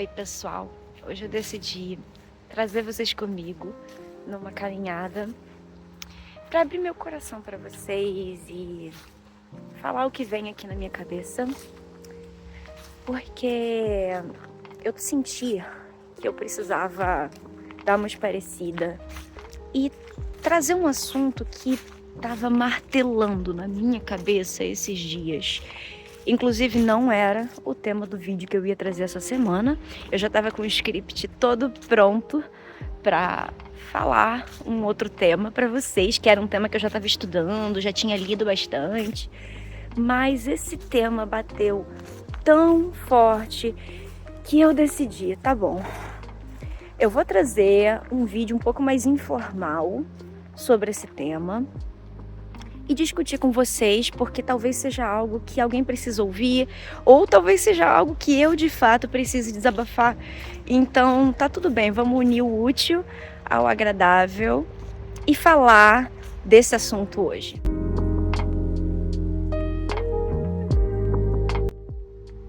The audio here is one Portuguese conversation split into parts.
Oi, pessoal. Hoje eu decidi trazer vocês comigo numa caminhada para abrir meu coração para vocês e falar o que vem aqui na minha cabeça, porque eu senti que eu precisava dar uma esparecida e trazer um assunto que estava martelando na minha cabeça esses dias. Inclusive não era o tema do vídeo que eu ia trazer essa semana. Eu já estava com o script todo pronto para falar um outro tema para vocês, que era um tema que eu já estava estudando, já tinha lido bastante. Mas esse tema bateu tão forte que eu decidi, tá bom, eu vou trazer um vídeo um pouco mais informal sobre esse tema e discutir com vocês, porque talvez seja algo que alguém precisa ouvir, ou talvez seja algo que eu de fato precise desabafar. Então tá tudo bem, vamos unir o útil ao agradável e falar desse assunto hoje.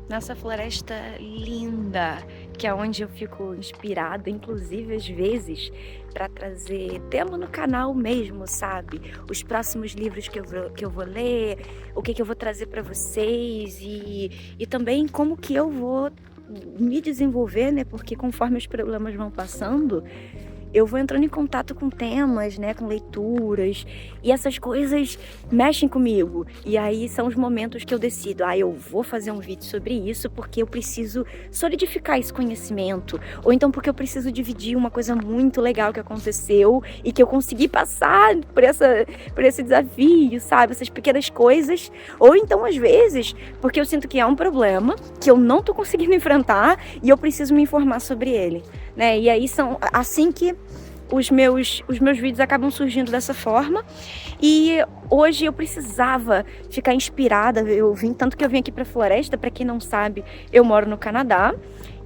Nessa floresta linda, que é onde eu fico inspirada, inclusive às vezes, para trazer tema no canal mesmo, sabe? Os próximos livros que eu vou ler, o que eu vou trazer para vocês e também como que eu vou me desenvolver, né? Porque conforme os problemas vão passando, eu vou entrando em contato com temas, né, com leituras, e essas coisas mexem comigo. E aí são os momentos que eu decido, eu vou fazer um vídeo sobre isso porque eu preciso solidificar esse conhecimento, ou então porque eu preciso dividir uma coisa muito legal que aconteceu e que eu consegui passar por esse desafio, sabe, essas pequenas coisas, ou então às vezes porque eu sinto que é um problema que eu não tô conseguindo enfrentar e eu preciso me informar sobre ele, né? E aí são assim que os meus vídeos acabam surgindo dessa forma. E hoje eu precisava ficar inspirada. Tanto que eu vim aqui pra floresta. Pra quem não sabe, eu moro no Canadá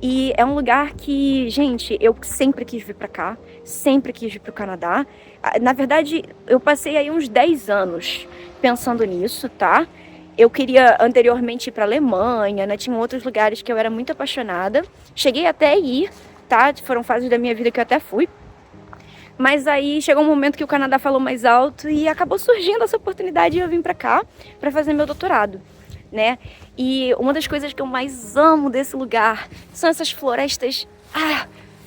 e é um lugar que, gente, eu sempre quis vir pra cá, sempre quis vir pro Canadá. Na verdade, eu passei aí uns 10 anos pensando nisso, tá? Eu queria anteriormente ir pra Alemanha, né? Tinha outros lugares que eu era muito apaixonada. Cheguei até a ir, tá? Foram fases da minha vida que eu até fui. Mas aí chegou um momento que o Canadá falou mais alto e acabou surgindo essa oportunidade de eu vir pra cá pra fazer meu doutorado, né? E uma das coisas que eu mais amo desse lugar são essas florestas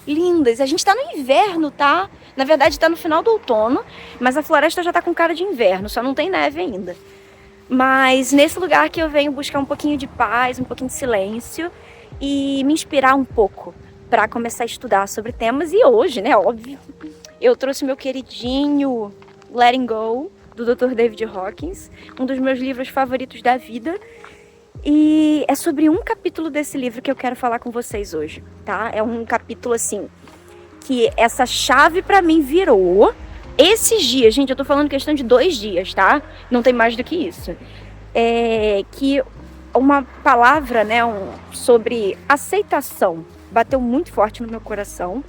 lindas. A gente tá no inverno, tá? Na verdade tá no final do outono, mas a floresta já tá com cara de inverno, só não tem neve ainda. Mas nesse lugar que eu venho buscar um pouquinho de paz, um pouquinho de silêncio e me inspirar um pouco pra começar a estudar sobre temas. E hoje, né, óbvio, eu trouxe meu queridinho Letting Go, do Dr. David Hawkins, um dos meus livros favoritos da vida. E é sobre um capítulo desse livro que eu quero falar com vocês hoje, tá? É um capítulo, assim, que essa chave pra mim virou esses dias. Gente, eu tô falando questão de 2 dias, tá? Não tem mais do que isso. Que uma palavra, né, sobre aceitação bateu muito forte no meu coração.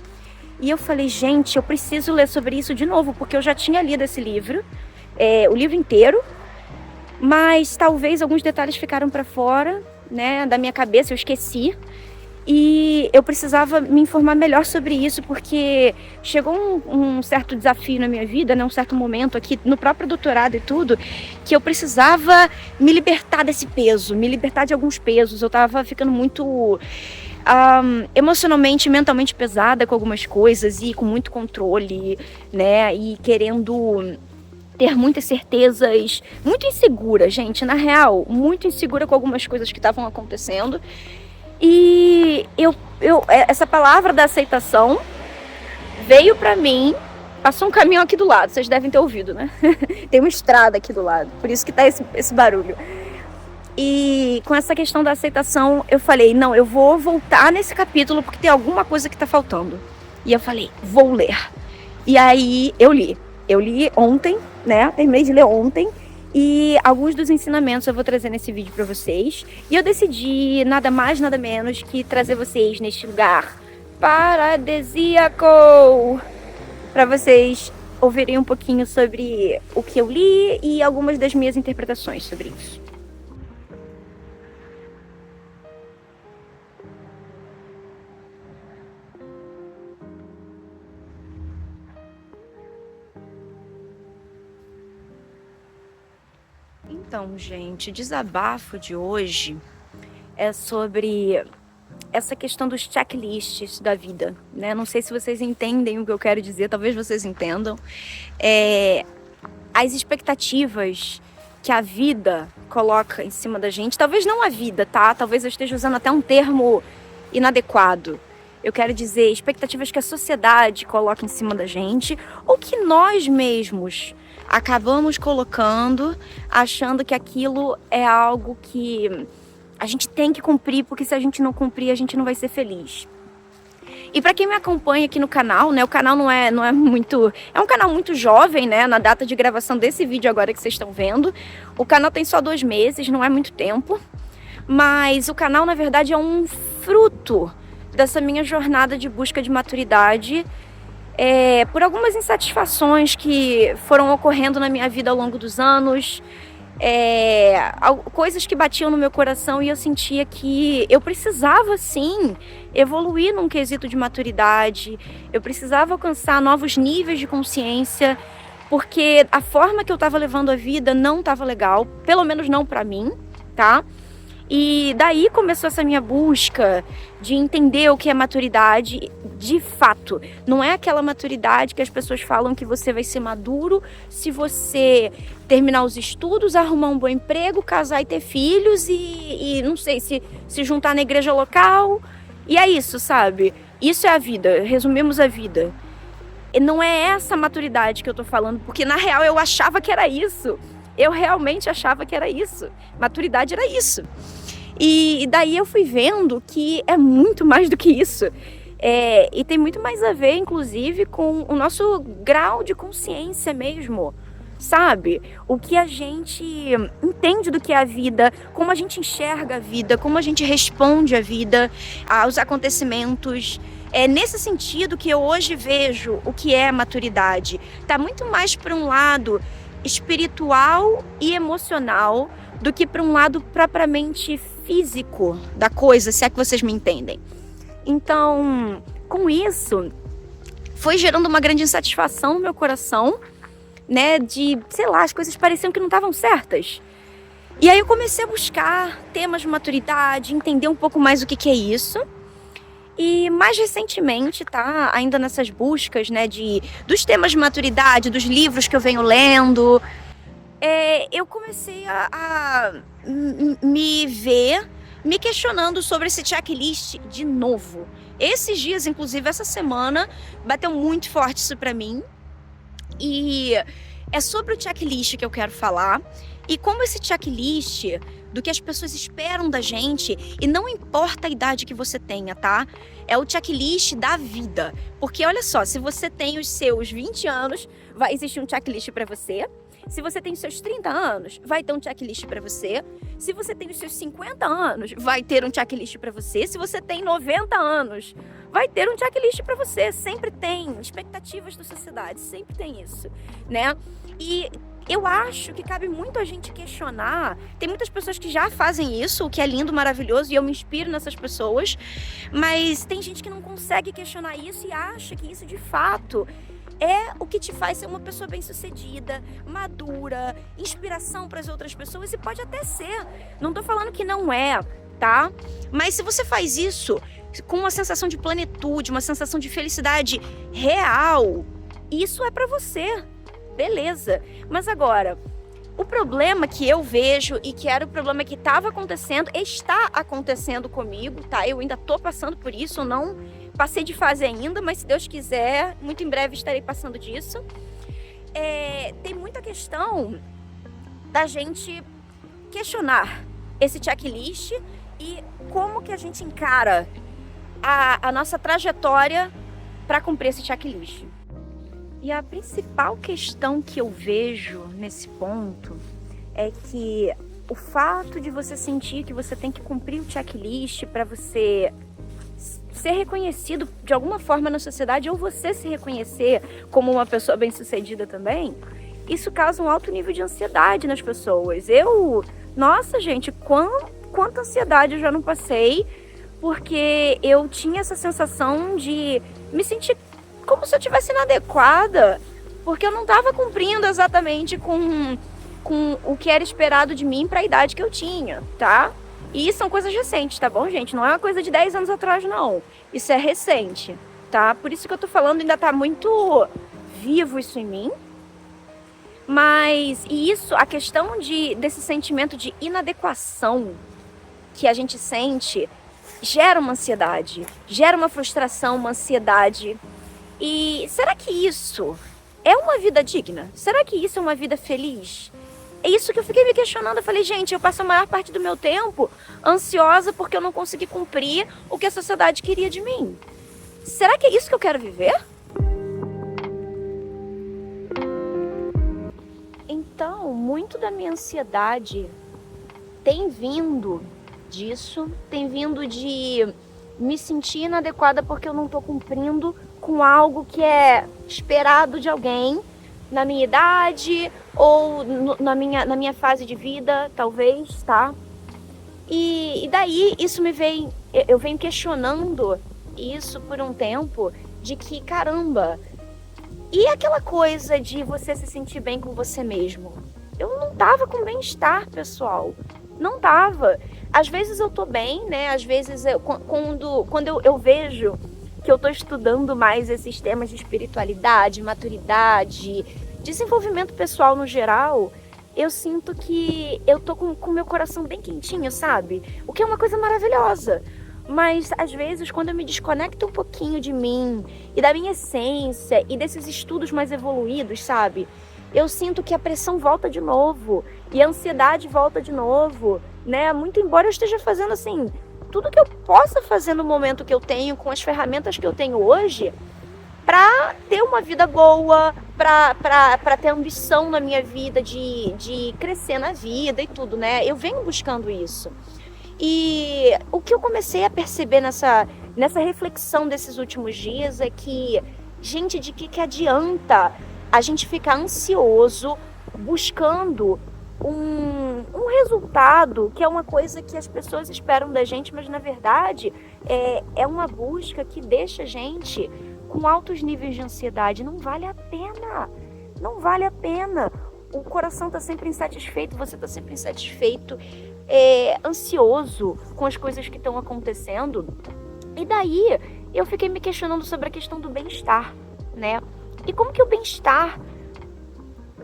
E eu falei, gente, eu preciso ler sobre isso de novo, porque eu já tinha lido esse livro, o livro inteiro, mas talvez alguns detalhes ficaram para fora, né, da minha cabeça, eu esqueci. E eu precisava me informar melhor sobre isso, porque chegou um certo desafio na minha vida, né, um certo momento aqui no próprio doutorado e tudo, que eu precisava me libertar desse peso, me libertar de alguns pesos. Eu tava ficando muito emocionalmente, mentalmente pesada com algumas coisas e com muito controle, né, e querendo ter muitas certezas, muito insegura, gente, na real, muito insegura com algumas coisas que estavam acontecendo. E essa palavra da aceitação veio pra mim, passou um caminhão aqui do lado, vocês devem ter ouvido, né? Tem uma estrada aqui do lado, por isso que tá esse barulho. E com essa questão da aceitação, eu falei, não, eu vou voltar nesse capítulo porque tem alguma coisa que tá faltando. E eu falei, vou ler. E aí eu li ontem, né? Terminei de ler ontem. E alguns dos ensinamentos eu vou trazer nesse vídeo pra vocês. E eu decidi nada mais, nada menos que trazer vocês neste lugar paradisíaco para vocês ouvirem um pouquinho sobre o que eu li e algumas das minhas interpretações sobre isso. Então, gente, o desabafo de hoje é sobre essa questão dos checklists da vida, né? Não sei se vocês entendem o que eu quero dizer, talvez vocês entendam. É, as expectativas que a vida coloca em cima da gente, talvez não a vida, tá? Talvez eu esteja usando até um termo inadequado. Eu quero dizer expectativas que a sociedade coloca em cima da gente ou que nós mesmos acabamos colocando, achando que aquilo é algo que a gente tem que cumprir, porque se a gente não cumprir, a gente não vai ser feliz. E para quem me acompanha aqui no canal, né, o canal não é muito... É um canal muito jovem, né, na data de gravação desse vídeo agora que vocês estão vendo. O canal tem só 2 meses, não é muito tempo. Mas o canal, na verdade, é um fruto dessa minha jornada de busca de maturidade, por algumas insatisfações que foram ocorrendo na minha vida ao longo dos anos, coisas que batiam no meu coração e eu sentia que eu precisava sim evoluir num quesito de maturidade, eu precisava alcançar novos níveis de consciência, porque a forma que eu estava levando a vida não estava legal, pelo menos não para mim, tá? E daí começou essa minha busca de entender o que é maturidade de fato. Não é aquela maturidade que as pessoas falam que você vai ser maduro se você terminar os estudos, arrumar um bom emprego, casar e ter filhos e não sei, se juntar na igreja local. E é isso, sabe? Isso é a vida, resumimos a vida. E não é essa maturidade que eu tô falando, porque na real eu achava que era isso. Eu realmente achava que era isso. Maturidade era isso. E daí eu fui vendo que é muito mais do que isso. E tem muito mais a ver, inclusive, com o nosso grau de consciência mesmo, sabe? O que a gente entende do que é a vida, como a gente enxerga a vida, como a gente responde à vida, aos acontecimentos. É nesse sentido que eu hoje vejo o que é maturidade. Tá muito mais para um lado espiritual e emocional do que para um lado propriamente físico da coisa, se é que vocês me entendem. Então, com isso, foi gerando uma grande insatisfação no meu coração, né, de, sei lá, as coisas pareciam que não estavam certas. E aí eu comecei a buscar temas de maturidade, entender um pouco mais o que é isso. E mais recentemente, tá, ainda nessas buscas, né, dos temas de maturidade, dos livros que eu venho lendo, eu comecei a me ver, me questionando sobre esse checklist de novo. Esses dias, inclusive essa semana, bateu muito forte isso pra mim. E é sobre o checklist que eu quero falar. E como esse checklist do que as pessoas esperam da gente, e não importa a idade que você tenha, tá? É o checklist da vida. Porque olha só, se você tem os seus 20 anos, vai existir um checklist pra você. Se você tem os seus 30 anos, vai ter um checklist para você. Se você tem os seus 50 anos, vai ter um checklist para você. Se você tem 90 anos, vai ter um checklist para você. Sempre tem expectativas da sociedade, sempre tem isso, né? E eu acho que cabe muito a gente questionar. Tem muitas pessoas que já fazem isso, o que é lindo, maravilhoso, e eu me inspiro nessas pessoas. Mas tem gente que não consegue questionar isso e acha que isso de fato é o que te faz ser uma pessoa bem-sucedida, madura, inspiração para as outras pessoas, e pode até ser. Não tô falando que não é, tá? Mas se você faz isso com uma sensação de plenitude, uma sensação de felicidade real, isso é para você. Beleza. Mas agora, o problema que eu vejo e que era o problema que estava acontecendo, está acontecendo comigo, tá? Eu ainda tô passando por isso, eu não passei de fase ainda, mas se Deus quiser, muito em breve estarei passando disso. Tem muita questão da gente questionar esse checklist e como que a gente encara a nossa trajetória para cumprir esse checklist. E a principal questão que eu vejo nesse ponto é que o fato de você sentir que você tem que cumprir o checklist para você ser reconhecido de alguma forma na sociedade, ou você se reconhecer como uma pessoa bem-sucedida também, isso causa um alto nível de ansiedade nas pessoas. Nossa gente, quanta ansiedade eu já não passei, porque eu tinha essa sensação de me sentir como se eu tivesse inadequada, porque eu não estava cumprindo exatamente com com o que era esperado de mim para a idade que eu tinha, tá? E são coisas recentes, tá bom, gente? Não é uma coisa de 10 anos atrás, não. Isso é recente, tá? Por isso que eu tô falando, ainda tá muito vivo isso em mim. Mas, e isso, a questão desse sentimento de inadequação que a gente sente, gera uma ansiedade, gera uma frustração, uma ansiedade. E será que isso é uma vida digna? Será que isso é uma vida feliz? É isso que eu fiquei me questionando. Eu falei, gente, eu passo a maior parte do meu tempo ansiosa porque eu não consegui cumprir o que a sociedade queria de mim. Será que é isso que eu quero viver? Então, muito da minha ansiedade tem vindo disso, tem vindo de me sentir inadequada porque eu não tô cumprindo com algo que é esperado de alguém na minha idade ou na minha fase de vida, talvez, tá? E daí isso eu venho questionando isso por um tempo, de que, caramba, e aquela coisa de você se sentir bem com você mesmo? Eu não tava com bem-estar, pessoal. Não tava. Às vezes eu tô bem, né? Às vezes quando eu vejo que eu tô estudando mais esses temas de espiritualidade, maturidade, desenvolvimento pessoal no geral, eu sinto que eu tô com o meu coração bem quentinho, sabe? O que é uma coisa maravilhosa. Mas, às vezes, quando eu me desconecto um pouquinho de mim e da minha essência e desses estudos mais evoluídos, sabe? Eu sinto que a pressão volta de novo e a ansiedade volta de novo, né? Muito embora eu esteja fazendo, assim, tudo que eu possa fazer no momento que eu tenho, com as ferramentas que eu tenho hoje, pra ter uma vida boa, pra ter ambição na minha vida de crescer na vida e tudo, né? Eu venho buscando isso. E o que eu comecei a perceber nessa reflexão desses últimos dias é que, gente, de que adianta a gente ficar ansioso buscando um resultado que é uma coisa que as pessoas esperam da gente, mas na verdade é uma busca que deixa a gente com altos níveis de ansiedade. Não vale a pena, não vale a pena. O coração está sempre insatisfeito, você está sempre insatisfeito, ansioso com as coisas que estão acontecendo. E daí eu fiquei me questionando sobre a questão do bem-estar, né? E como que o bem-estar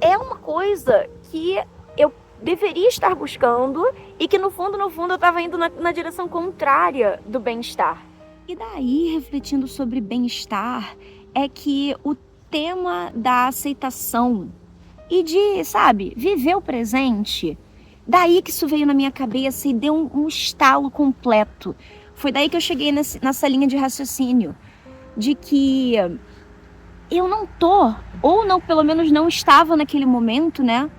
é uma coisa que eu deveria estar buscando e que no fundo eu estava indo na direção contrária do bem-estar. E daí, refletindo sobre bem-estar, é que o tema da aceitação e de, sabe, viver o presente, daí que isso veio na minha cabeça e deu um estalo completo. Foi daí que eu cheguei nessa linha de raciocínio, de que eu não tô, ou não, pelo menos não estava naquele momento, né,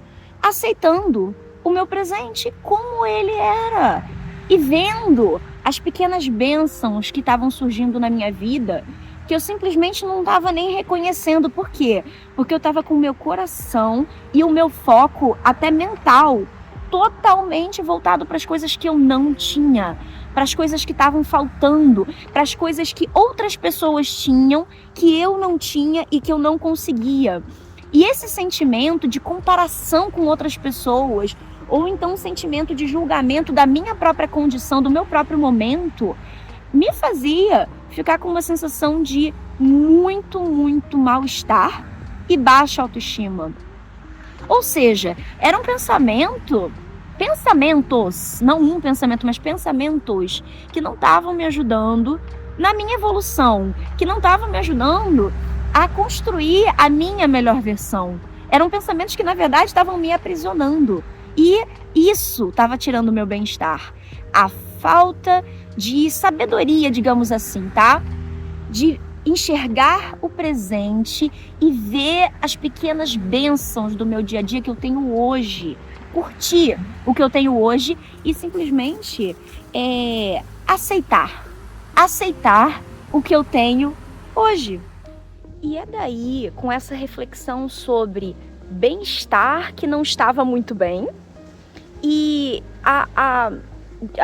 aceitando o meu presente como ele era e vendo as pequenas bênçãos que estavam surgindo na minha vida, que eu simplesmente não estava nem reconhecendo. Por quê? Porque eu estava com o meu coração e o meu foco, até mental, totalmente voltado para as coisas que eu não tinha, para as coisas que estavam faltando, para as coisas que outras pessoas tinham, que eu não tinha e que eu não conseguia. E esse sentimento de comparação com outras pessoas, ou então um sentimento de julgamento da minha própria condição, do meu próprio momento, me fazia ficar com uma sensação de muito mal-estar e baixa autoestima. Ou seja, era um pensamentos, não um pensamento, mas pensamentos que não estavam me ajudando na minha evolução, que não estavam me ajudando a construir a minha melhor versão. Eram pensamentos que, na verdade, estavam me aprisionando. E isso estava tirando o meu bem-estar. A falta de sabedoria, digamos assim, tá? De enxergar o presente e ver as pequenas bênçãos do meu dia a dia que eu tenho hoje. Curtir o que eu tenho hoje e simplesmente aceitar o que eu tenho hoje. E é daí, com essa reflexão sobre bem-estar que não estava muito bem e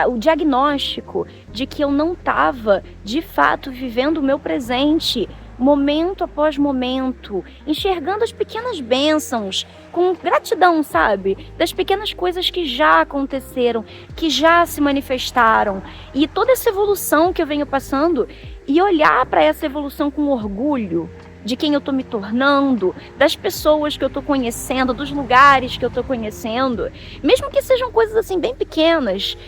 o diagnóstico de que eu não estava, de fato, vivendo o meu presente momento após momento, enxergando as pequenas bênçãos, com gratidão, sabe? Das pequenas coisas que já aconteceram, que já se manifestaram, e toda essa evolução que eu venho passando, e olhar para essa evolução com orgulho, de quem eu tô me tornando, das pessoas que eu tô conhecendo, dos lugares que eu tô conhecendo, mesmo que sejam coisas assim bem pequenas.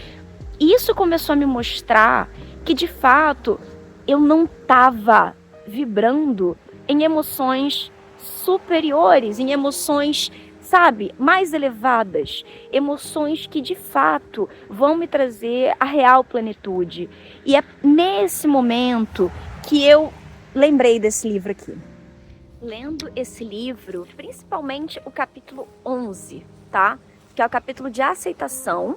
Isso começou a me mostrar que, de fato, eu não estava vibrando em emoções superiores, em emoções, sabe, mais elevadas, emoções que de fato vão me trazer a real plenitude. E é nesse momento que eu lembrei desse livro aqui. Lendo esse livro, principalmente o capítulo 11, tá? Que é o capítulo de aceitação,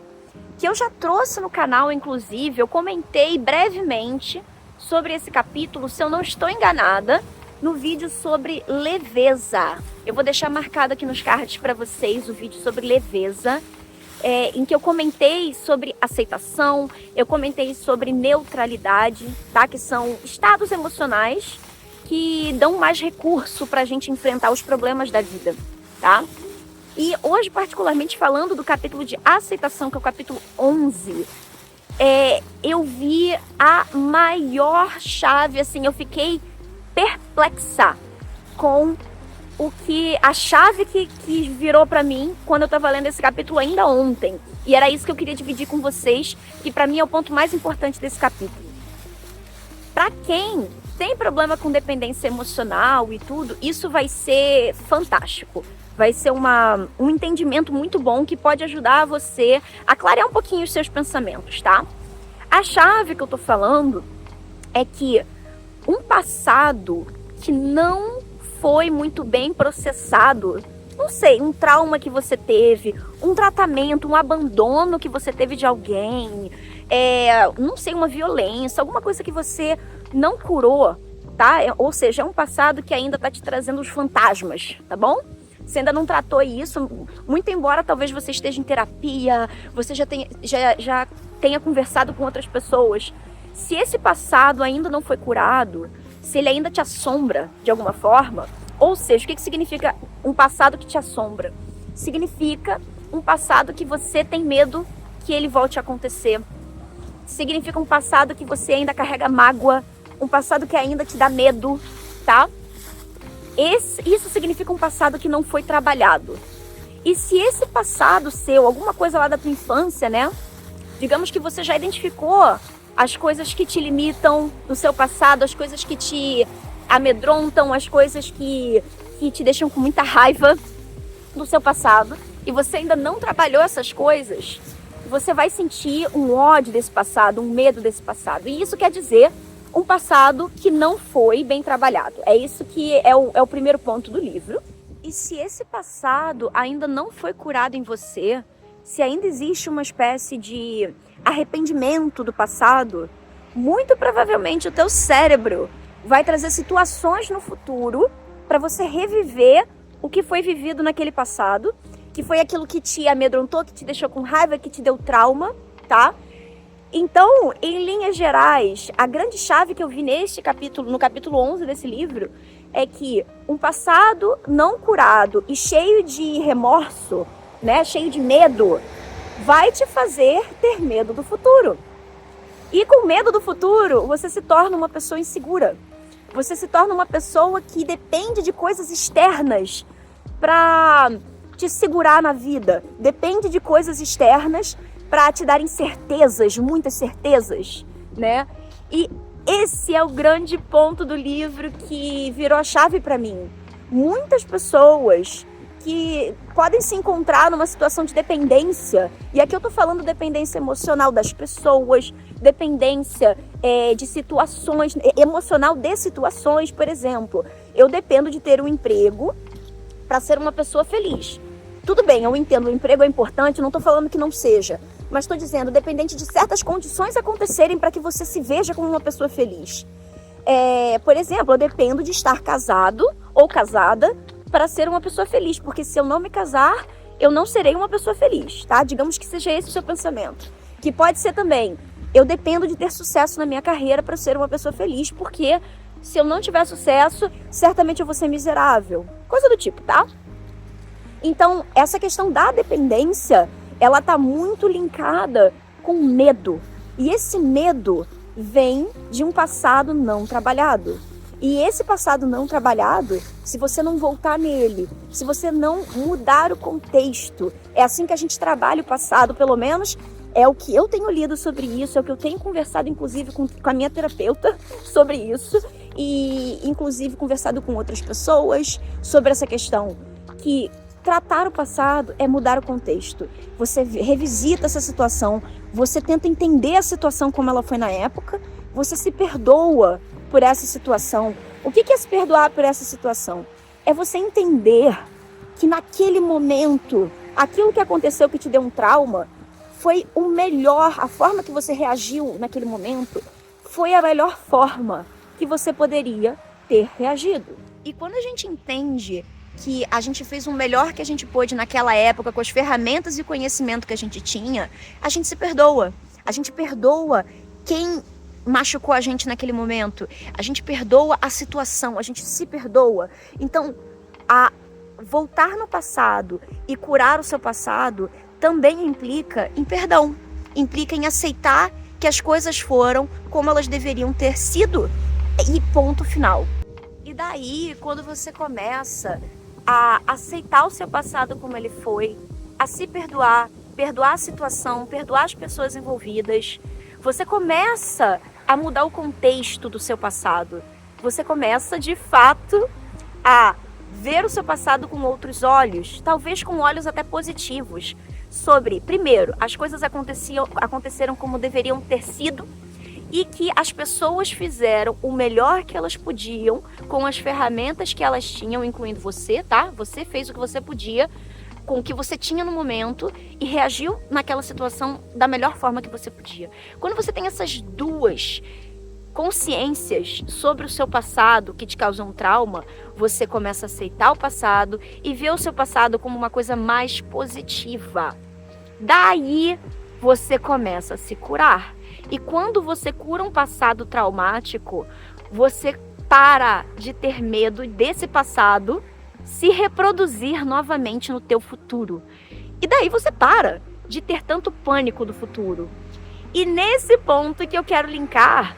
que eu já trouxe no canal, inclusive, eu comentei brevemente sobre esse capítulo, se eu não estou enganada, no vídeo sobre leveza. Eu vou deixar marcado aqui nos cards para vocês o vídeo sobre leveza, em que eu comentei sobre aceitação, eu comentei sobre neutralidade, tá? Que são estados emocionais que dão mais recurso para a gente enfrentar os problemas da vida, tá? E hoje, particularmente falando do capítulo de aceitação, que é o capítulo 11, eu vi a maior chave, assim, eu fiquei perplexa com a chave que virou pra mim quando eu tava lendo esse capítulo ainda ontem. E era isso que eu queria dividir com vocês, que pra mim é o ponto mais importante desse capítulo. Pra quem tem problema com dependência emocional e tudo, isso vai ser fantástico. Vai ser um entendimento muito bom que pode ajudar você a clarear um pouquinho os seus pensamentos, tá? A chave que eu tô falando é que um passado que não foi muito bem processado, não sei, um trauma que você teve, um tratamento, um abandono que você teve de alguém, não sei, uma violência, alguma coisa que você não curou, tá? Ou seja, é um passado que ainda tá te trazendo os fantasmas, tá bom? Você ainda não tratou isso, muito embora talvez você esteja em terapia, você já tenha conversado com outras pessoas. Se esse passado ainda não foi curado, se ele ainda te assombra de alguma forma, ou seja, o que significa um passado que te assombra? Significa um passado que você tem medo que ele volte a acontecer. Significa um passado que você ainda carrega mágoa, um passado que ainda te dá medo, tá? Isso significa um passado que não foi trabalhado. E se esse passado seu, alguma coisa lá da tua infância, né? Digamos que você já identificou as coisas que te limitam no seu passado, as coisas que te amedrontam, as coisas que te deixam com muita raiva do seu passado, e você ainda não trabalhou essas coisas, você vai sentir um ódio desse passado, um medo desse passado. E isso quer dizer um passado que não foi bem trabalhado. É isso que é o primeiro ponto do livro. E se esse passado ainda não foi curado em você, se ainda existe uma espécie de arrependimento do passado, muito provavelmente o teu cérebro vai trazer situações no futuro para você reviver o que foi vivido naquele passado, que foi aquilo que te amedrontou, que te deixou com raiva, que te deu trauma, tá? Então, em linhas gerais, a grande chave que eu vi neste capítulo, no capítulo 11 desse livro, é que um passado não curado e cheio de remorso, né, cheio de medo, vai te fazer ter medo do futuro. E com medo do futuro, você se torna uma pessoa insegura. Você se torna uma pessoa que depende de coisas externas para te segurar na vida. Depende de coisas externas para te darem certezas, muitas certezas, né? E esse é o grande ponto do livro que virou a chave para mim. Muitas pessoas que podem se encontrar numa situação de dependência, e aqui eu tô falando dependência emocional das pessoas, dependência de situações, emocional de situações, por exemplo. Eu dependo de ter um emprego para ser uma pessoa feliz. Tudo bem, eu entendo, o emprego é importante, não estou falando que não seja, mas estou dizendo, dependente de certas condições acontecerem para que você se veja como uma pessoa feliz. Por exemplo, eu dependo de estar casado ou casada para ser uma pessoa feliz, porque se eu não me casar, eu não serei uma pessoa feliz, tá? Digamos que seja esse o seu pensamento. Que pode ser também, eu dependo de ter sucesso na minha carreira para ser uma pessoa feliz, porque Se eu não tiver sucesso, certamente eu vou ser miserável. Coisa do tipo, tá? Então, essa questão da dependência, ela tá muito linkada com medo. E esse medo vem de um passado não trabalhado. E esse passado não trabalhado, se você não voltar nele, se você não mudar o contexto, é assim que a gente trabalha o passado, pelo menos é o que eu tenho lido sobre isso, é o que eu tenho conversado, inclusive, com a minha terapeuta sobre isso, e inclusive conversado com outras pessoas sobre essa questão, que tratar o passado é mudar o contexto. Você revisita essa situação, você tenta entender a situação como ela foi na época, você se perdoa por essa situação. O que é se perdoar por essa situação? É você entender que naquele momento, aquilo que aconteceu que te deu um trauma, foi o melhor, a forma que você reagiu naquele momento, foi a melhor forma que você poderia ter reagido. E quando a gente entende que a gente fez o melhor que a gente pôde naquela época, com as ferramentas e o conhecimento que a gente tinha, a gente se perdoa. A gente perdoa quem machucou a gente naquele momento. A gente perdoa a situação, a gente se perdoa. Então, a voltar no passado e curar o seu passado também implica em perdão. Implica em aceitar que as coisas foram como elas deveriam ter sido e ponto final. E daí, quando você começa a aceitar o seu passado como ele foi, a se perdoar, perdoar a situação, perdoar as pessoas envolvidas, você começa a mudar o contexto do seu passado. Você começa, de fato, a ver o seu passado com outros olhos, talvez com olhos até positivos, sobre, primeiro, as coisas aconteceram como deveriam ter sido e que as pessoas fizeram o melhor que elas podiam com as ferramentas que elas tinham, incluindo você, tá? Você fez o que você podia com o que você tinha no momento e reagiu naquela situação da melhor forma que você podia. Quando você tem essas duas consciências sobre o seu passado que te causou um trauma, você começa a aceitar o passado e ver o seu passado como uma coisa mais positiva. Daí você começa a se curar. E quando você cura um passado traumático, você para de ter medo desse passado se reproduzir novamente no teu futuro. E daí você para de ter tanto pânico do futuro. E nesse ponto que eu quero linkar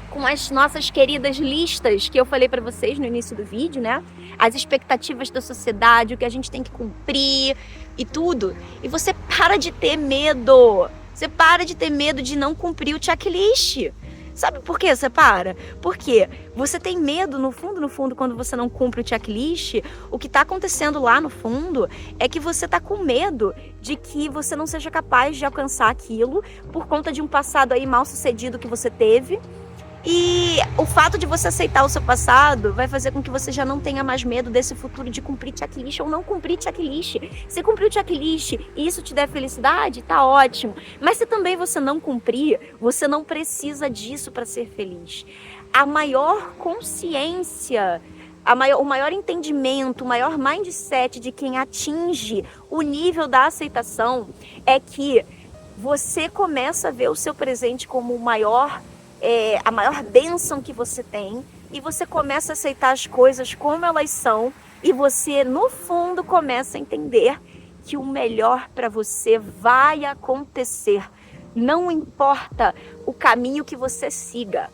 com as nossas queridas listas que eu falei para vocês no início do vídeo, né? As expectativas da sociedade, o que a gente tem que cumprir e tudo. E você para de ter medo. Você para de ter medo de não cumprir o checklist. Sabe por que você para? Porque você tem medo, no fundo, quando você não cumpre o checklist, o que está acontecendo lá no fundo é que você está com medo de que você não seja capaz de alcançar aquilo por conta de um passado aí mal sucedido que você teve. E o fato de você aceitar o seu passado vai fazer com que você já não tenha mais medo desse futuro de cumprir checklist ou não cumprir checklist. Se cumprir o checklist e isso te der felicidade, tá ótimo. Mas se também você não cumprir, você não precisa disso para ser feliz. A maior consciência, o maior entendimento, o maior mindset de quem atinge o nível da aceitação é que você começa a ver o seu presente como a maior bênção que você tem, e você começa a aceitar as coisas como elas são, e você, no fundo, começa a entender que o melhor para você vai acontecer. Não importa o caminho que você siga.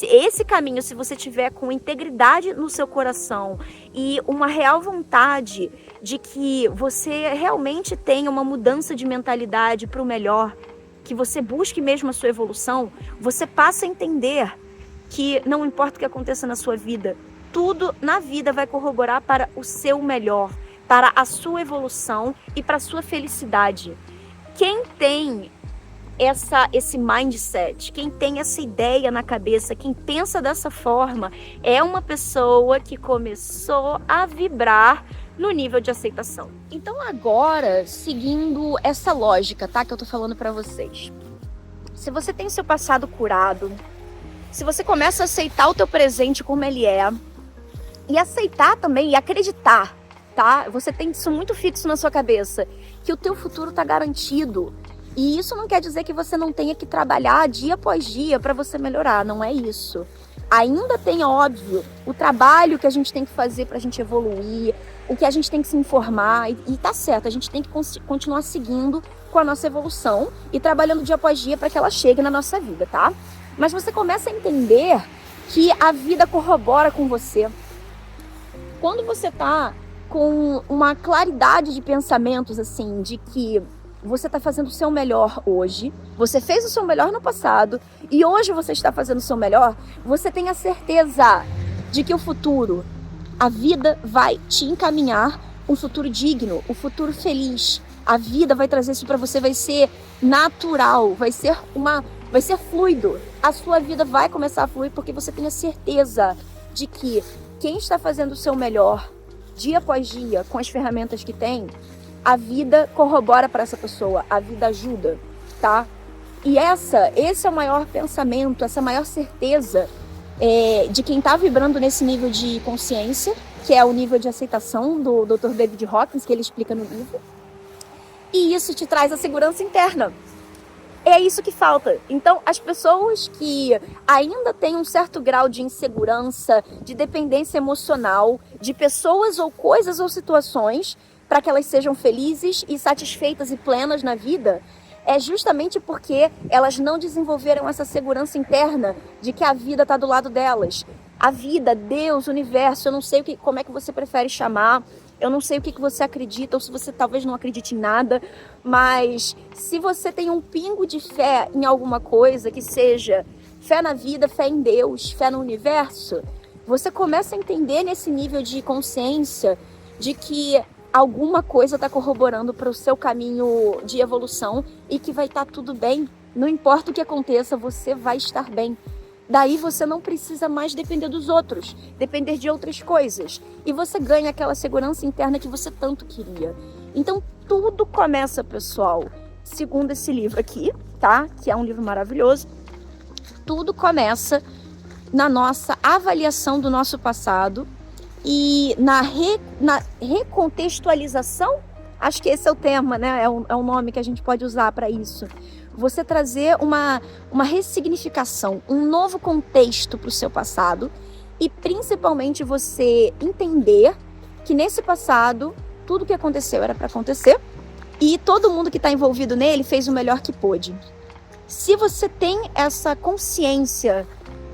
Esse caminho, se você tiver com integridade no seu coração e uma real vontade de que você realmente tenha uma mudança de mentalidade para o melhor, que você busque mesmo a sua evolução, você passa a entender que não importa o que aconteça na sua vida, tudo na vida vai corroborar para o seu melhor, para a sua evolução e para a sua felicidade. Quem tem esse mindset, quem tem essa ideia na cabeça, quem pensa dessa forma, é uma pessoa que começou a vibrar no nível de aceitação. Então agora, seguindo essa lógica, tá, que eu tô falando pra vocês. Se você tem seu passado curado, se você começa a aceitar o teu presente como ele é, e aceitar também, e acreditar, tá? Você tem isso muito fixo na sua cabeça, que o teu futuro tá garantido. E isso não quer dizer que você não tenha que trabalhar dia após dia para você melhorar, não é isso. Ainda tem, óbvio, o trabalho que a gente tem que fazer pra gente evoluir, o que a gente tem que se informar, e tá certo, a gente tem que continuar seguindo com a nossa evolução e trabalhando dia após dia para que ela chegue na nossa vida, tá? Mas você começa a entender que a vida corrobora com você. Quando você tá com uma claridade de pensamentos, assim, de que você está fazendo o seu melhor hoje, você fez o seu melhor no passado e hoje você está fazendo o seu melhor, você tem a certeza de que o futuro, a vida vai te encaminhar um futuro digno, um futuro feliz. A vida vai trazer isso para você, vai ser natural, vai ser fluido. A sua vida vai começar a fluir porque você tem a certeza de que quem está fazendo o seu melhor dia após dia com as ferramentas que tem, a vida corrobora para essa pessoa, a vida ajuda, tá? E esse é o maior pensamento, essa maior certeza de quem está vibrando nesse nível de consciência, que é o nível de aceitação do Dr. David Hawkins, que ele explica no livro. E isso te traz a segurança interna. É isso que falta. Então, as pessoas que ainda têm um certo grau de insegurança, de dependência emocional, de pessoas ou coisas ou situações, para que elas sejam felizes e satisfeitas e plenas na vida, é justamente porque elas não desenvolveram essa segurança interna de que a vida está do lado delas. A vida, Deus, o universo, eu não sei como é que você prefere chamar, eu não sei o que você acredita, ou se você talvez não acredite em nada, mas se você tem um pingo de fé em alguma coisa, que seja fé na vida, fé em Deus, fé no universo, você começa a entender nesse nível de consciência de que alguma coisa está corroborando para o seu caminho de evolução e que vai estar tudo bem. Não importa o que aconteça, você vai estar bem. Daí você não precisa mais depender dos outros, depender de outras coisas. E você ganha aquela segurança interna que você tanto queria. Então tudo começa, pessoal, segundo esse livro aqui, tá? Que é um livro maravilhoso. Tudo começa na nossa avaliação do nosso passado e na recontextualização, acho que esse é o termo, né? É um nome que a gente pode usar para isso. Você trazer uma ressignificação, um novo contexto para o seu passado e principalmente você entender que nesse passado tudo que aconteceu era para acontecer e todo mundo que está envolvido nele fez o melhor que pôde. Se você tem essa consciência,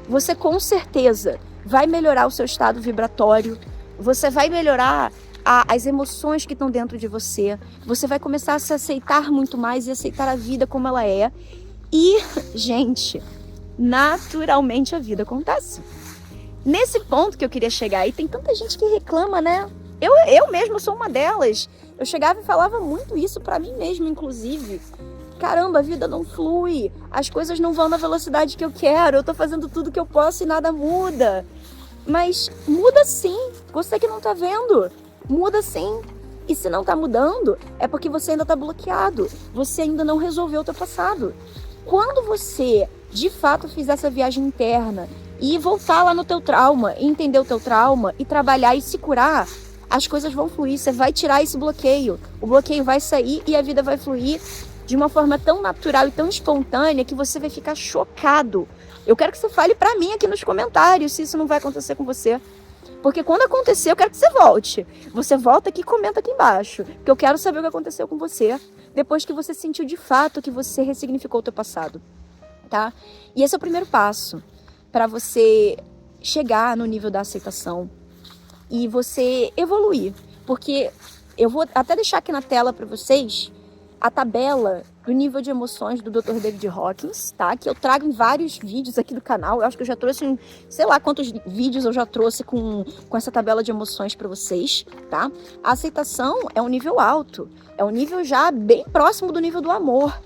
você com certeza vai melhorar o seu estado vibratório, você vai melhorar as emoções que estão dentro de você, você vai começar a se aceitar muito mais e aceitar a vida como ela é. E, gente, naturalmente a vida acontece. Nesse ponto que eu queria chegar, e tem tanta gente que reclama, né? Eu mesma sou uma delas. Eu chegava e falava muito isso pra mim mesma, inclusive. Caramba, a vida não flui, as coisas não vão na velocidade que eu quero, eu tô fazendo tudo que eu posso e nada muda. Mas muda sim, você que não tá vendo, muda sim. E se não tá mudando, é porque você ainda tá bloqueado, você ainda não resolveu o teu passado. Quando você, de fato, fizer essa viagem interna e voltar lá no teu trauma, e entender o teu trauma e trabalhar e se curar, as coisas vão fluir, você vai tirar esse bloqueio, o bloqueio vai sair e a vida vai fluir de uma forma tão natural e tão espontânea que você vai ficar chocado. Eu quero que você fale pra mim aqui nos comentários se isso não vai acontecer com você. Porque quando acontecer, eu quero que você volte. Você volta aqui e comenta aqui embaixo. Porque eu quero saber o que aconteceu com você depois que você sentiu de fato que você ressignificou o teu passado. Tá? E esse é o primeiro passo para você chegar no nível da aceitação e você evoluir. Porque eu vou até deixar aqui na tela para vocês a tabela do nível de emoções do Dr. David Hawkins, tá? Que eu trago em vários vídeos aqui do canal. Eu acho que eu já trouxe, sei lá quantos vídeos eu já trouxe com essa tabela de emoções para vocês, tá? A aceitação é um nível alto, é um nível já bem próximo do nível do amor.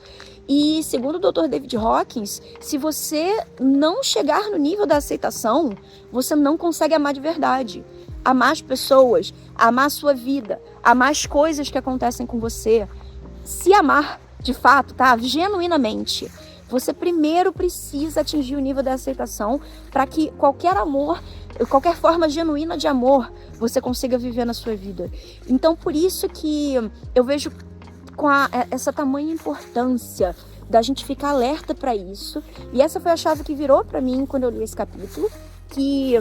E segundo o Dr. David Hawkins, se você não chegar no nível da aceitação, você não consegue amar de verdade. Amar as pessoas, amar a sua vida, amar as coisas que acontecem com você. Se amar de fato, tá? Genuinamente, você primeiro precisa atingir o nível da aceitação para que qualquer amor, qualquer forma genuína de amor, você consiga viver na sua vida. Então, por isso que eu vejo com essa tamanha importância da gente ficar alerta para isso. E essa foi a chave que virou para mim quando eu li esse capítulo. que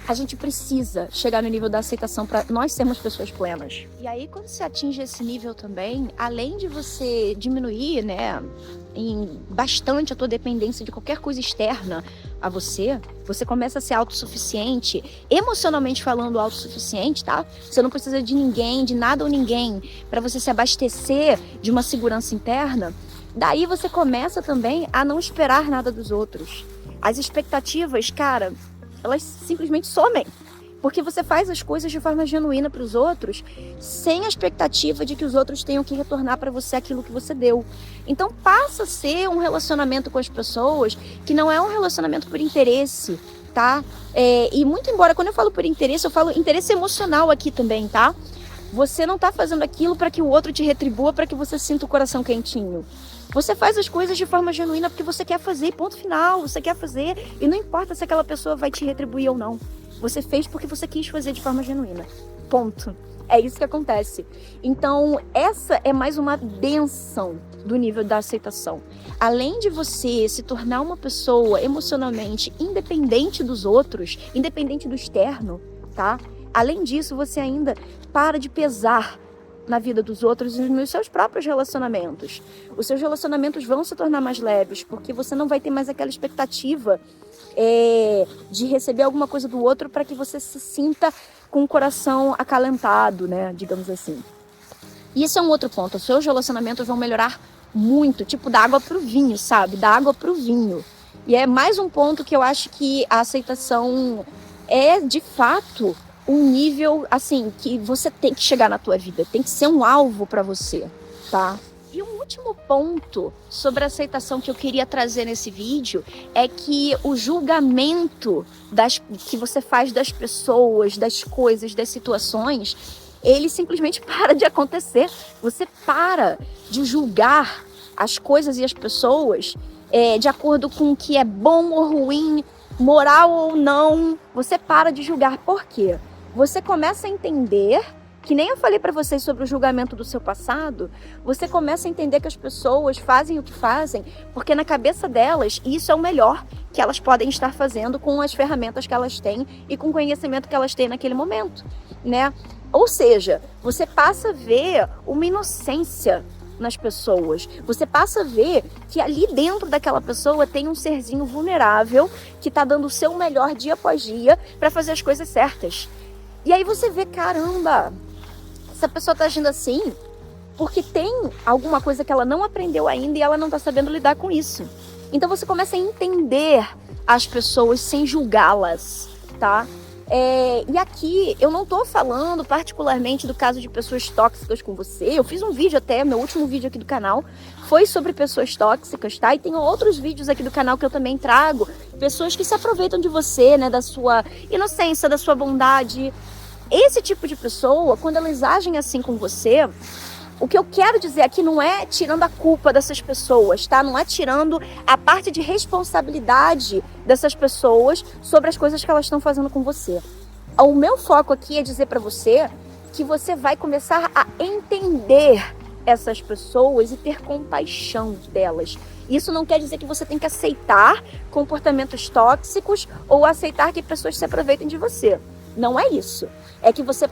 a gente precisa chegar no nível da aceitação para nós sermos pessoas plenas. E aí, quando você atinge esse nível também, além de você diminuir, né, bastante a tua dependência de qualquer coisa externa a você, você começa a ser autossuficiente, emocionalmente falando autossuficiente, tá? Você não precisa de ninguém, de nada ou ninguém, para você se abastecer de uma segurança interna. Daí você começa também a não esperar nada dos outros. As expectativas, cara, elas simplesmente somem. Porque você faz as coisas de forma genuína para os outros, sem a expectativa de que os outros tenham que retornar para você aquilo que você deu. Então passa a ser um relacionamento com as pessoas que não é um relacionamento por interesse, tá? E muito embora, quando eu falo por interesse, eu falo interesse emocional aqui também, tá? Você não tá fazendo aquilo para que o outro te retribua, para que você sinta o coração quentinho. Você faz as coisas de forma genuína porque você quer fazer, ponto final. Você quer fazer e não importa se aquela pessoa vai te retribuir ou não. Você fez porque você quis fazer de forma genuína. Ponto. É isso que acontece. Então, essa é mais uma bênção do nível da aceitação. Além de você se tornar uma pessoa emocionalmente independente dos outros, independente do externo, tá? Além disso, você ainda para de pesar na vida dos outros e nos seus próprios relacionamentos. Os seus relacionamentos vão se tornar mais leves, porque você não vai ter mais aquela expectativa de receber alguma coisa do outro para que você se sinta com o coração acalentado, né? Digamos assim. E esse é um outro ponto. Os seus relacionamentos vão melhorar muito, tipo da água pro vinho, sabe? Da água pro vinho. E é mais um ponto que eu acho que a aceitação é, de fato, um nível, assim, que você tem que chegar na tua vida. Tem que ser um alvo para você, tá? E um último ponto sobre a aceitação que eu queria trazer nesse vídeo é que o julgamento que você faz das pessoas, das coisas, das situações, ele simplesmente para de acontecer. Você para de julgar as coisas e as pessoas de acordo com o que é bom ou ruim, moral ou não. Você para de julgar. Por quê? Você começa a entender, que nem eu falei para vocês sobre o julgamento do seu passado, você começa a entender que as pessoas fazem o que fazem porque na cabeça delas isso é o melhor que elas podem estar fazendo com as ferramentas que elas têm e com o conhecimento que elas têm naquele momento, né? Ou seja, você passa a ver uma inocência nas pessoas. Você passa a ver que ali dentro daquela pessoa tem um serzinho vulnerável que está dando o seu melhor dia após dia para fazer as coisas certas. E aí você vê, caramba, essa pessoa tá agindo assim porque tem alguma coisa que ela não aprendeu ainda e ela não tá sabendo lidar com isso. Então você começa a entender as pessoas sem julgá-las, tá? E aqui eu não tô falando particularmente do caso de pessoas tóxicas com você. Eu fiz um vídeo até, meu último vídeo aqui do canal foi sobre pessoas tóxicas, tá? E tem outros vídeos aqui do canal que eu também trago. Pessoas que se aproveitam de você, né? Da sua inocência, da sua bondade. Esse tipo de pessoa, quando elas agem assim com você, o que eu quero dizer aqui não é tirando a culpa dessas pessoas, tá? Não é tirando a parte de responsabilidade dessas pessoas sobre as coisas que elas estão fazendo com você. O meu foco aqui é dizer pra você que você vai começar a entender essas pessoas e ter compaixão delas. Isso não quer dizer que você tem que aceitar comportamentos tóxicos ou aceitar que pessoas se aproveitem de você. Não é isso. É que você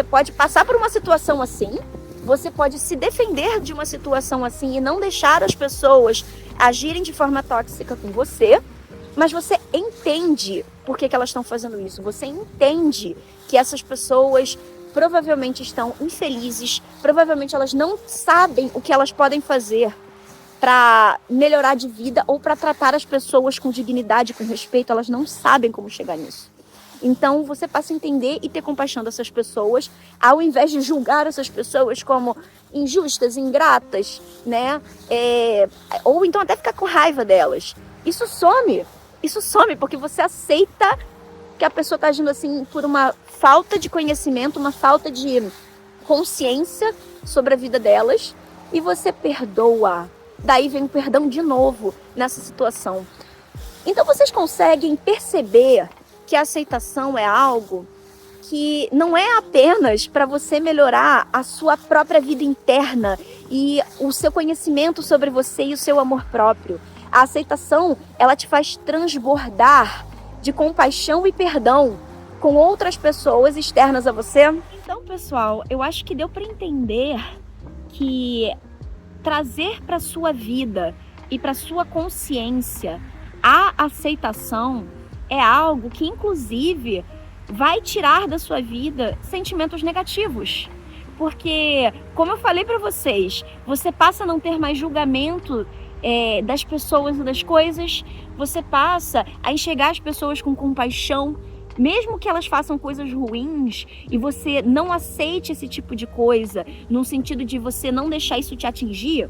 pode passar por uma situação assim, você pode se defender de uma situação assim e não deixar as pessoas agirem de forma tóxica com você, mas você entende por que elas estão fazendo isso. Você entende que essas pessoas provavelmente estão infelizes, provavelmente elas não sabem o que elas podem fazer para melhorar de vida ou para tratar as pessoas com dignidade, com respeito. Elas não sabem como chegar nisso. Então você passa a entender e ter compaixão dessas pessoas, ao invés de julgar essas pessoas como injustas, ingratas, né? Ou então até ficar com raiva delas. Isso some porque você aceita que a pessoa está agindo assim por uma falta de conhecimento, uma falta de consciência sobre a vida delas, e você perdoa. Daí vem o perdão de novo nessa situação. Então vocês conseguem perceber que a aceitação é algo que não é apenas para você melhorar a sua própria vida interna e o seu conhecimento sobre você e o seu amor próprio. A aceitação, ela te faz transbordar de compaixão e perdão com outras pessoas externas a você? Então, pessoal, eu acho que deu para entender que trazer para sua vida e para sua consciência a aceitação é algo que, inclusive, vai tirar da sua vida sentimentos negativos. Porque, como eu falei para vocês, você passa a não ter mais julgamento das pessoas e das coisas, você passa a enxergar as pessoas com compaixão, mesmo que elas façam coisas ruins e você não aceite esse tipo de coisa, no sentido de você não deixar isso te atingir,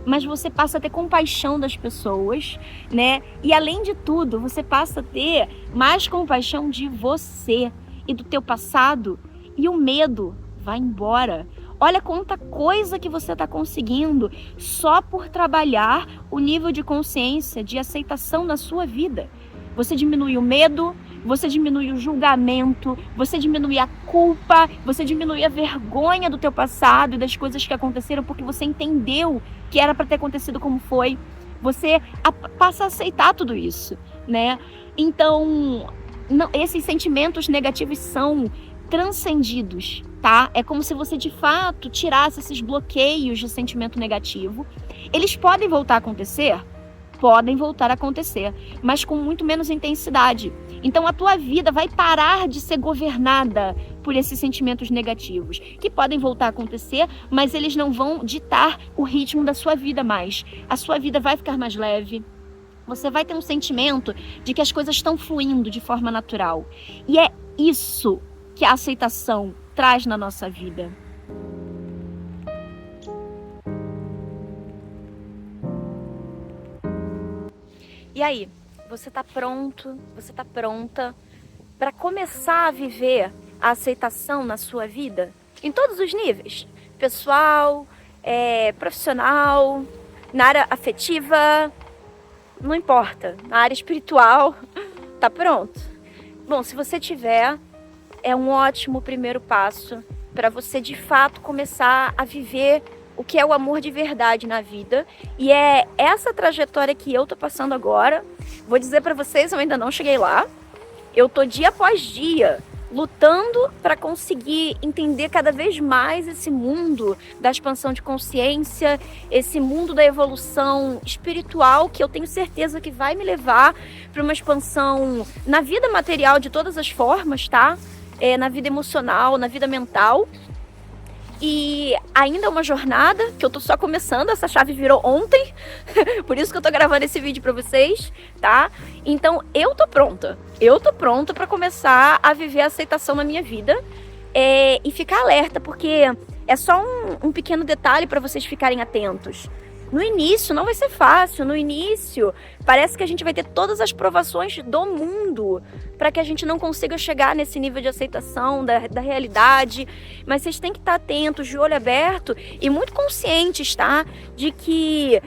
mas você passa a ter compaixão das pessoas, né? E além de tudo, você passa a ter mais compaixão de você e do teu passado, e o medo vai embora. Olha quanta coisa que você está conseguindo só por trabalhar o nível de consciência, de aceitação na sua vida. Você diminui o medo, você diminui o julgamento, você diminui a culpa, você diminui a vergonha do teu passado e das coisas que aconteceram porque você entendeu que era para ter acontecido como foi. Você passa a aceitar tudo isso, né? Então, esses sentimentos negativos são transcendidos, tá? É como se você de fato tirasse esses bloqueios de sentimento negativo. Eles podem voltar a acontecer? Podem voltar a acontecer, mas com muito menos intensidade. Então a tua vida vai parar de ser governada por esses sentimentos negativos, que podem voltar a acontecer, mas eles não vão ditar o ritmo da sua vida mais. A sua vida vai ficar mais leve. Você vai ter um sentimento de que as coisas estão fluindo de forma natural. E é isso que a aceitação traz na nossa vida. E aí, você tá pronto, você tá pronta para começar a viver a aceitação na sua vida? Em todos os níveis, pessoal, profissional, na área afetiva, não importa, na área espiritual, tá pronto? Bom, se você tiver, é um ótimo primeiro passo para você de fato começar a viver o que é o amor de verdade na vida. E é essa trajetória que eu tô passando agora. Vou dizer para vocês, eu ainda não cheguei lá. Eu tô dia após dia lutando para conseguir entender cada vez mais esse mundo da expansão de consciência, esse mundo da evolução espiritual, que eu tenho certeza que vai me levar para uma expansão na vida material de todas as formas, tá? Na vida emocional, na vida mental. E ainda é uma jornada que eu tô só começando, essa chave virou ontem, por isso que eu tô gravando esse vídeo pra vocês, tá? Então eu tô pronta pra começar a viver a aceitação na minha vida, e ficar alerta, porque é só um pequeno detalhe pra vocês ficarem atentos. No início não vai ser fácil, no início parece que a gente vai ter todas as provações do mundo para que a gente não consiga chegar nesse nível de aceitação da realidade, mas vocês têm que estar atentos, de olho aberto e muito conscientes, tá? De que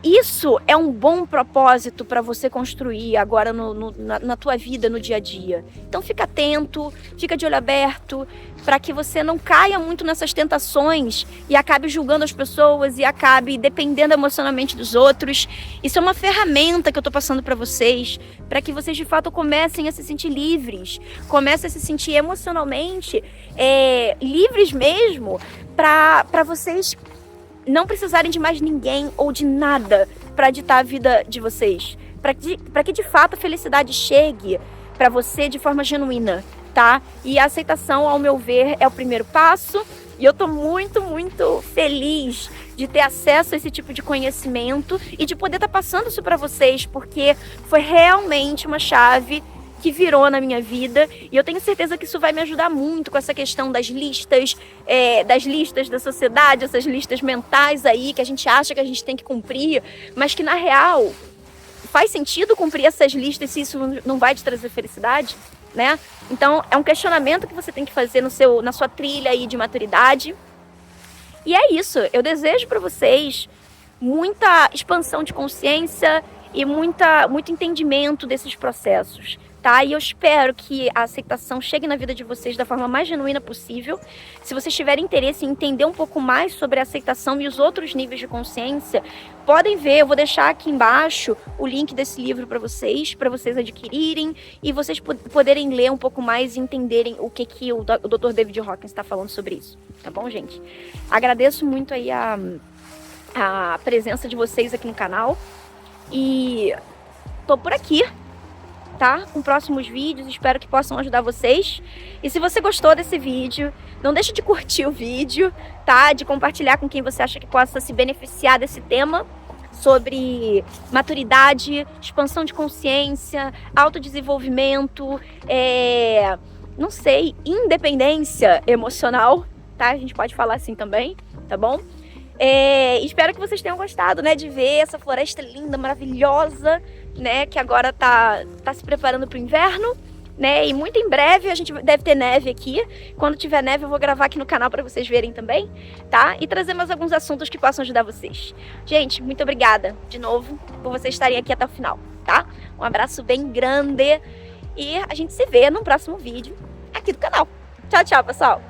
isso é um bom propósito para você construir agora na tua vida, no dia a dia. Então fica atento, fica de olho aberto, para que você não caia muito nessas tentações e acabe julgando as pessoas e acabe dependendo emocionalmente dos outros. Isso é uma ferramenta que eu estou passando para vocês, para que vocês de fato comecem a se sentir livres, comecem a se sentir emocionalmente livres mesmo, para vocês não precisarem de mais ninguém ou de nada para ditar a vida de vocês. Para que de fato a felicidade chegue para você de forma genuína, tá? E a aceitação, ao meu ver, é o primeiro passo. E eu tô muito, muito feliz de ter acesso a esse tipo de conhecimento e de poder estar passando isso para vocês, porque foi realmente uma chave que virou na minha vida, e eu tenho certeza que isso vai me ajudar muito com essa questão das listas da sociedade, essas listas mentais aí que a gente acha que a gente tem que cumprir, mas que na real faz sentido cumprir essas listas se isso não vai te trazer felicidade, né? Então é um questionamento que você tem que fazer na sua trilha aí de maturidade. E é isso, eu desejo para vocês muita expansão de consciência e muito entendimento desses processos, tá? E eu espero que a aceitação chegue na vida de vocês da forma mais genuína possível. Se vocês tiverem interesse em entender um pouco mais sobre a aceitação e os outros níveis de consciência, podem ver, eu vou deixar aqui embaixo o link desse livro para vocês adquirirem e vocês poderem ler um pouco mais e entenderem o que o Dr. David Hawkins está falando sobre isso, tá bom, gente? Agradeço muito aí a presença de vocês aqui no canal e tô por aqui, tá? Com próximos vídeos, espero que possam ajudar vocês. E se você gostou desse vídeo, não deixe de curtir o vídeo, tá? De compartilhar com quem você acha que possa se beneficiar desse tema sobre maturidade, expansão de consciência, autodesenvolvimento, não sei, independência emocional, tá? A gente pode falar assim também, tá bom? Espero que vocês tenham gostado, né, de ver essa floresta linda, maravilhosa, né, que agora tá se preparando para o inverno, né, e muito em breve a gente deve ter neve aqui. Quando tiver neve eu vou gravar aqui no canal para vocês verem também, tá? E trazer mais alguns assuntos que possam ajudar vocês. Gente, muito obrigada de novo por vocês estarem aqui até o final, tá? Um abraço bem grande e a gente se vê no próximo vídeo aqui do canal. Tchau, tchau, pessoal!